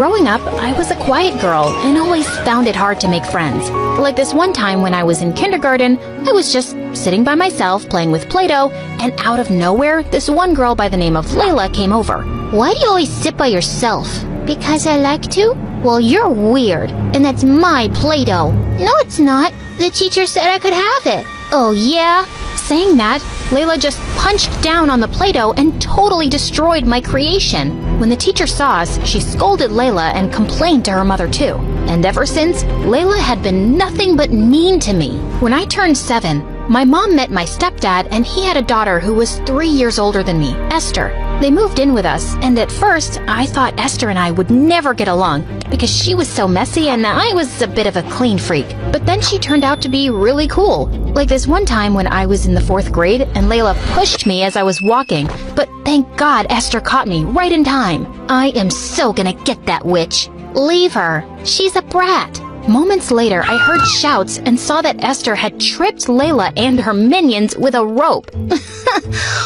Growing up, I was a quiet girl and always found it hard to make friends. Like this one time when I was in kindergarten, I was just sitting by myself playing with Play-Doh, and out of nowhere, this one girl by the name of Layla came over. Why do you always sit by yourself? Because I like to? Well, you're weird, and that's my Play-Doh. No, it's not. The teacher said I could have it. Oh, yeah? Saying that, Layla just punched down on the Play-Doh and totally destroyed my creation. When the teacher saw us, she scolded Layla and complained to her mother too. And ever since, Layla had been nothing but mean to me. When I turned 7, my mom met my stepdad, and he had a daughter who was 3 years older than me, Esther. They moved in with us, and at first, I thought Esther and I would never get along because she was so messy and I was a bit of a clean freak. But then she turned out to be really cool. Like this one time when I was in the 4th grade and Layla pushed me as I was walking, but thank God Esther caught me right in time. I am so gonna get that witch. Leave her. She's a brat. Moments later, I heard shouts and saw that Esther had tripped Layla and her minions with a rope.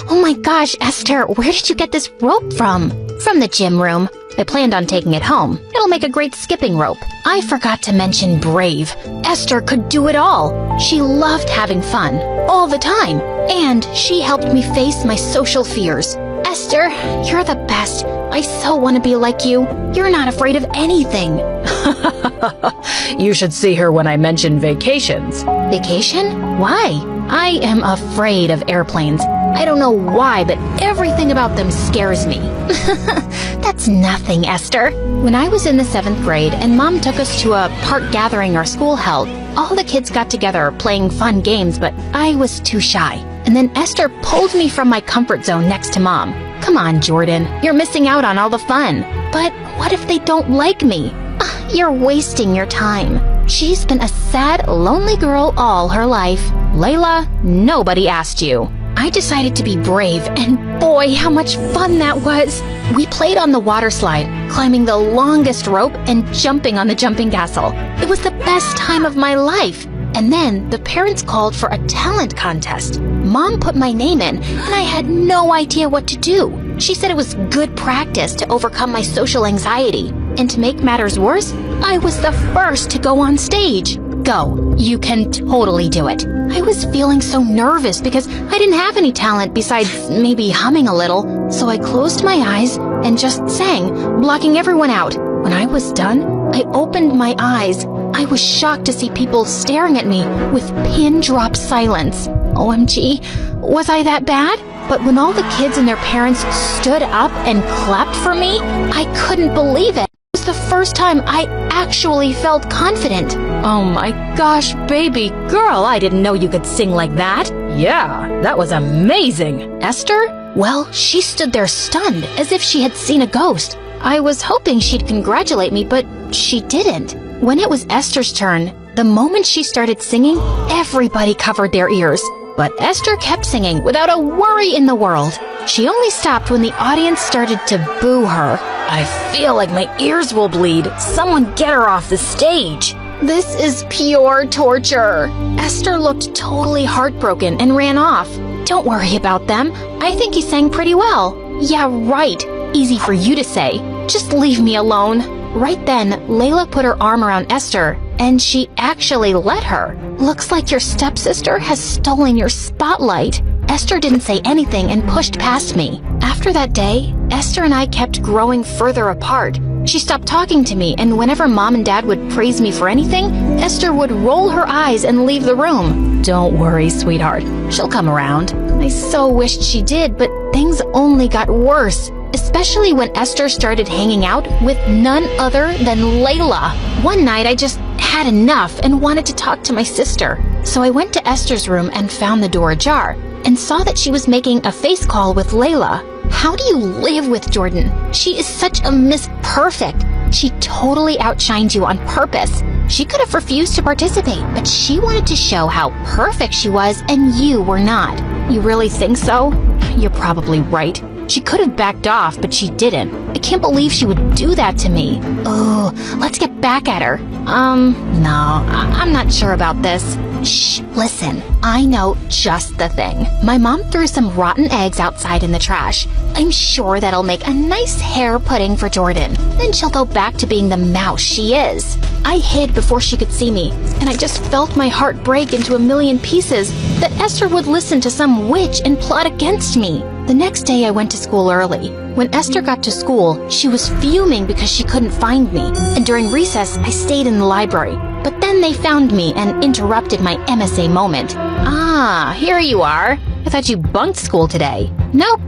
Oh my gosh, Esther, where did you get this rope from? From the gym room. I planned on taking it home. It'll make a great skipping rope. I forgot to mention brave. Esther could do it all. She loved having fun, all the time. And she helped me face my social fears. Esther, you're the best. I so want to be like you. You're not afraid of anything. You should see her when I mention vacations. Vacation? Why? I am afraid of airplanes. I don't know why, but everything about them scares me. That's nothing, Esther. When I was in the 7th grade and Mom took us to a park gathering our school held, all the kids got together playing fun games, but I was too shy. And then Esther pulled me from my comfort zone next to Mom. Come on, Jordan, you're missing out on all the fun. But what if they don't like me? You're wasting your time. She's been a sad, lonely girl all her life. Layla, nobody asked you. I decided to be brave, and boy, how much fun that was. We played on the water slide, climbing the longest rope and jumping on the jumping castle. It was the best time of my life. And then the parents called for a talent contest. Mom put my name in, and I had no idea what to do. She said it was good practice to overcome my social anxiety. And to make matters worse, I was the first to go on stage. Go. You can totally do it. I was feeling so nervous because I didn't have any talent besides maybe humming a little. So I closed my eyes and just sang, blocking everyone out. When I was done, I opened my eyes. I was shocked to see people staring at me with pin-drop silence. OMG, was I that bad? But when all the kids and their parents stood up and clapped for me, I couldn't believe it. It was the first time I actually felt confident. Oh my gosh, baby girl, I didn't know you could sing like that. Yeah, that was amazing. Esther? Well, she stood there stunned, as if she had seen a ghost. I was hoping she'd congratulate me, but she didn't. When it was Esther's turn, the moment she started singing, everybody covered their ears. But Esther kept singing without a worry in the world. She only stopped when the audience started to boo her. I feel like my ears will bleed. Someone get her off the stage. This is pure torture. Esther looked totally heartbroken and ran off. Don't worry about them. I think he sang pretty well. Yeah, right. Easy for you to say. Just leave me alone. Right then, Layla put her arm around Esther, and she actually let her. Looks like your stepsister has stolen your spotlight. Esther didn't say anything and pushed past me. After that day, Esther and I kept growing further apart. She stopped talking to me, and whenever Mom and Dad would praise me for anything, Esther would roll her eyes and leave the room. Don't worry, sweetheart. She'll come around. I so wished she did, but things only got worse. Especially when Esther started hanging out with none other than Layla. One night I just had enough and wanted to talk to my sister. So I went to Esther's room and found the door ajar and saw that she was making a face call with Layla. How do you live with Jordan? She is such a Miss Perfect. She totally outshined you on purpose. She could have refused to participate, but she wanted to show how perfect she was and you were not. You really think so? You're probably right. She could have backed off, but she didn't. I can't believe she would do that to me. Oh, let's get back at her. No, I'm not sure about this. Shh, listen, I know just the thing. My mom threw some rotten eggs outside in the trash, I'm sure that'll make a nice hair pudding for Jordan. Then she'll go back to being the mouse she is. I hid before she could see me, and I just felt my heart break into a million pieces that Esther would listen to some witch and plot against me. The next day I went to school early. When Esther got to school, she was fuming because she couldn't find me, and during recess I stayed in the library. But then they found me and interrupted my MSA moment. Ah, here you are. I thought you bunked school today. Nope.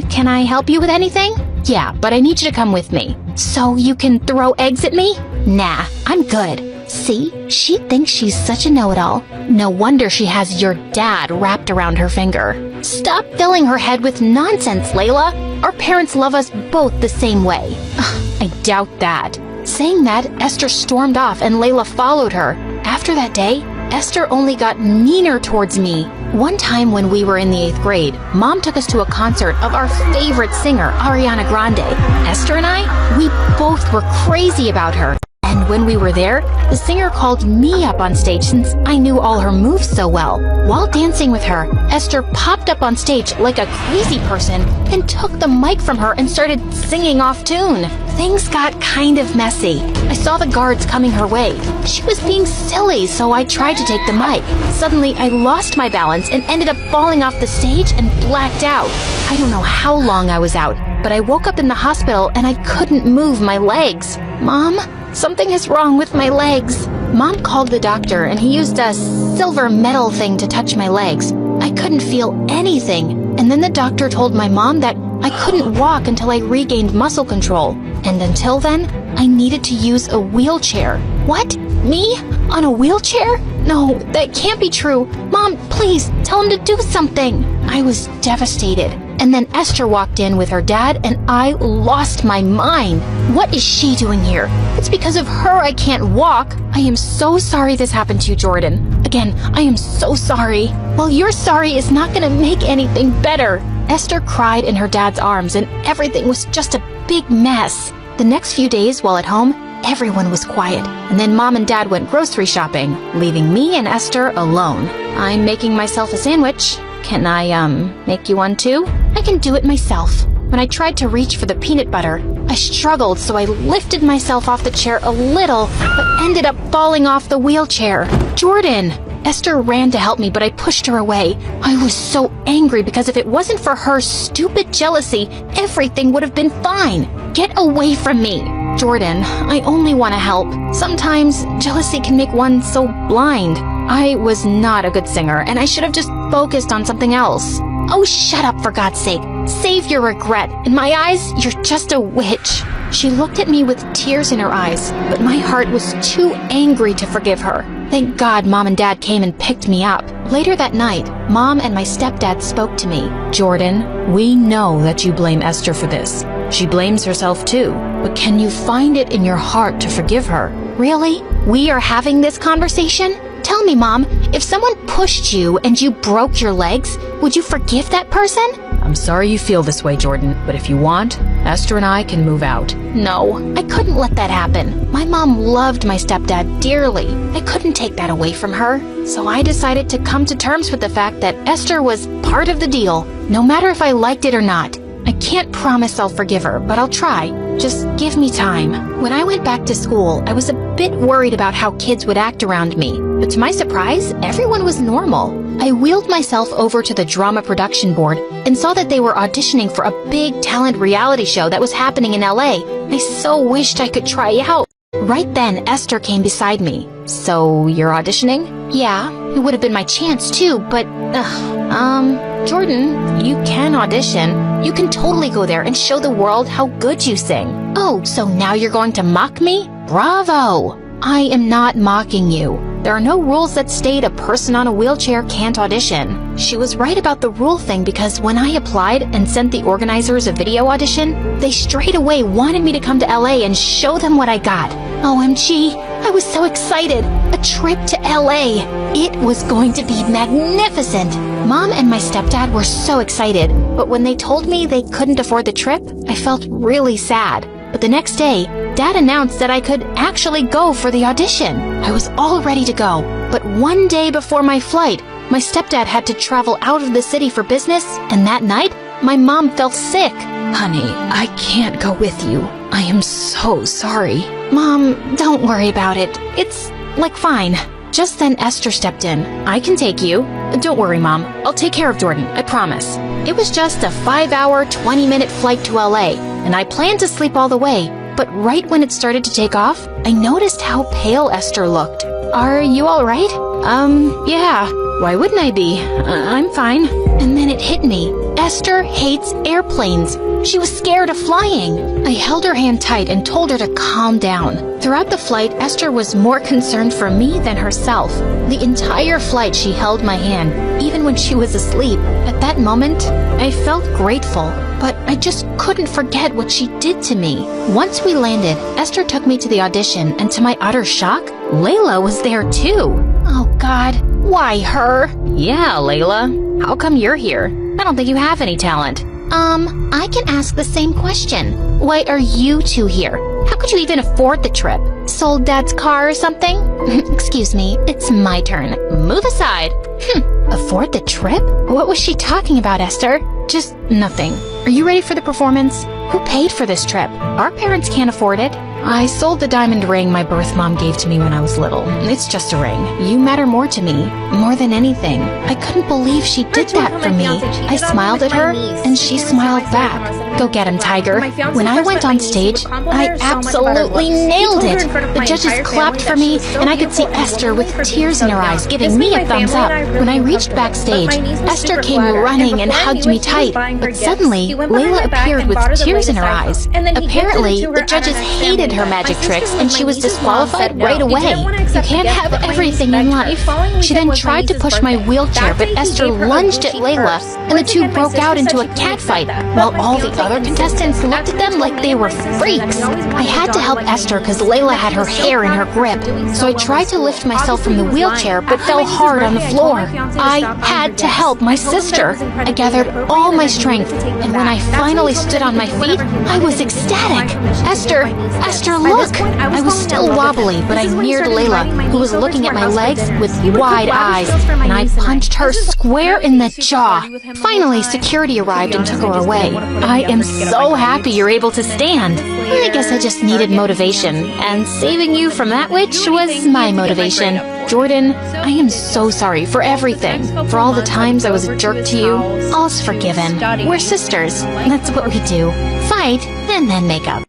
Can I help you with anything? Yeah, but I need you to come with me. So you can throw eggs at me? Nah, I'm good. See, she thinks she's such a know-it-all. No wonder she has your dad wrapped around her finger. Stop filling her head with nonsense, Layla. Our parents love us both the same way. I doubt that. Saying that, Esther stormed off and Layla followed her. After that day, Esther only got meaner towards me. One time when we were in the 8th grade, Mom took us to a concert of our favorite singer, Ariana Grande. Esther and I, we both were crazy about her. And when we were there, the singer called me up on stage since I knew all her moves so well. While dancing with her, Esther popped up on stage like a crazy person and took the mic from her and started singing off tune. Things got kind of messy. I saw the guards coming her way. She was being silly, so I tried to take the mic. Suddenly, I lost my balance and ended up falling off the stage and blacked out. I don't know how long I was out, but I woke up in the hospital and I couldn't move my legs. Mom? Something is wrong with my legs. Mom called the doctor and he used a silver metal thing to touch my legs. I couldn't feel anything. And then the doctor told my mom that I couldn't walk until I regained muscle control. And until then, I needed to use a wheelchair. What? Me? On a wheelchair? No, that can't be true. Mom, please, tell him to do something. I was devastated. And then Esther walked in with her dad and I lost my mind. What is she doing here? It's because of her I can't walk. I am so sorry this happened to you, Jordan. Again, I am so sorry. Well, your sorry is not going to make anything better. Esther cried in her dad's arms and everything was just a big mess. The next few days while at home, everyone was quiet. And then Mom and Dad went grocery shopping, leaving me and Esther alone. I'm making myself a sandwich. Can I, make you one too? I can do it myself. When I tried to reach for the peanut butter, I struggled, so I lifted myself off the chair a little, but ended up falling off the wheelchair. Jordan! Esther ran to help me, but I pushed her away. I was so angry because if it wasn't for her stupid jealousy, everything would have been fine. Get away from me! Jordan, I only want to help. Sometimes jealousy can make one so blind. I was not a good singer, and I should have just focused on something else. Oh, shut up, for God's sake. Save your regret. In my eyes, you're just a witch. She looked at me with tears in her eyes, but my heart was too angry to forgive her. Thank God Mom and Dad came and picked me up. Later that night, Mom and my stepdad spoke to me. Jordan, we know that you blame Esther for this. She blames herself too. But can you find it in your heart to forgive her? Really? We are having this conversation? Tell me, Mom, if someone pushed you and you broke your legs, would you forgive that person? I'm sorry you feel this way, Jordan, but if you want, Esther and I can move out. No, I couldn't let that happen. My mom loved my stepdad dearly. I couldn't take that away from her. So I decided to come to terms with the fact that Esther was part of the deal, no matter if I liked it or not. I can't promise I'll forgive her, but I'll try. Just give me time. When I went back to school, I was a bit worried about how kids would act around me. But to my surprise, everyone was normal. I wheeled myself over to the drama production board and saw that they were auditioning for a big talent reality show that was happening in LA. I so wished I could try out. Right then, Esther came beside me. So, you're auditioning? Yeah, it would have been my chance too, but, Jordan, you can audition. You can totally go there and show the world how good you sing. Oh, so now you're going to mock me? Bravo! I am not mocking you. There are no rules that state a person on a wheelchair can't audition. She was right about the rule thing because when I applied and sent the organizers a video audition, they straight away wanted me to come to LA and show them what I got. OMG, I was so excited. A trip to LA. It was going to be magnificent. Mom and my stepdad were so excited, but when they told me they couldn't afford the trip, I felt really sad. But the next day, Dad announced that I could actually go for the audition. I was all ready to go, but one day before my flight, my stepdad had to travel out of the city for business, and that night, my mom fell sick. Honey, I can't go with you. I am so sorry. Mom, don't worry about it. It's, like, fine. Just then Esther stepped in. I can take you. Don't worry, Mom. I'll take care of Jordan, I promise. It was just a 5-hour, 20-minute flight to LA, and I planned to sleep all the way. But right when it started to take off, I noticed how pale Esther looked. Are you all right? Yeah. Why wouldn't I be? I'm fine. And then it hit me. Esther hates airplanes. She was scared of flying. I held her hand tight and told her to calm down. Throughout the flight, Esther was more concerned for me than herself. The entire flight she held my hand, even when she was asleep. At that moment, I felt grateful, but I just couldn't forget what she did to me. Once we landed, Esther took me to the audition, and to my utter shock, Layla was there too. Oh God, why her? Yeah, Layla. How come you're here? I don't think you have any talent. I can ask the same question. Why are you two here? How could you even afford the trip? Sold Dad's car or something? Excuse me, it's my turn. Move aside. Afford the trip? What was she talking about, Esther? Just nothing. Are you ready for the performance? Who paid for this trip? Our parents can't afford it. I sold the diamond ring my birth mom gave to me when I was little. It's just a ring. You matter more to me, more than anything. I couldn't believe she did that for me. I smiled at her, and she smiled back. Go get him, Tiger. When I went on stage, I absolutely nailed it. The judges clapped for me, and I could see Esther with tears in her eyes giving me a thumbs up. When I reached backstage, Esther came running and hugged me tight, but suddenly, Layla appeared with tears in her eyes. Apparently, the judges hated her magic tricks, and she was disqualified right away. You can't have everything in life. She then tried to push my wheelchair, but Esther lunged at Layla, and the two broke out into a catfight, while all the other contestants looked at them like they were freaks. I had to help Esther because Layla had her hair in her grip, so I tried to lift myself from the wheelchair, but fell hard on the floor. I had to help my sister. I gathered all my strength, and when I finally stood on my feet, I was ecstatic. Esther, look! I was still wobbly, but I neared Layla, who was looking at my legs with wide eyes, and I punched her square in the jaw. Finally, security arrived and took her away. I am so happy you're able to stand. I guess I just needed motivation, and saving you from that witch was my motivation. Jordan, I am so sorry for everything. For all the times I was a jerk to you. All's forgiven. We're sisters. That's what we do. Fight, and then make up.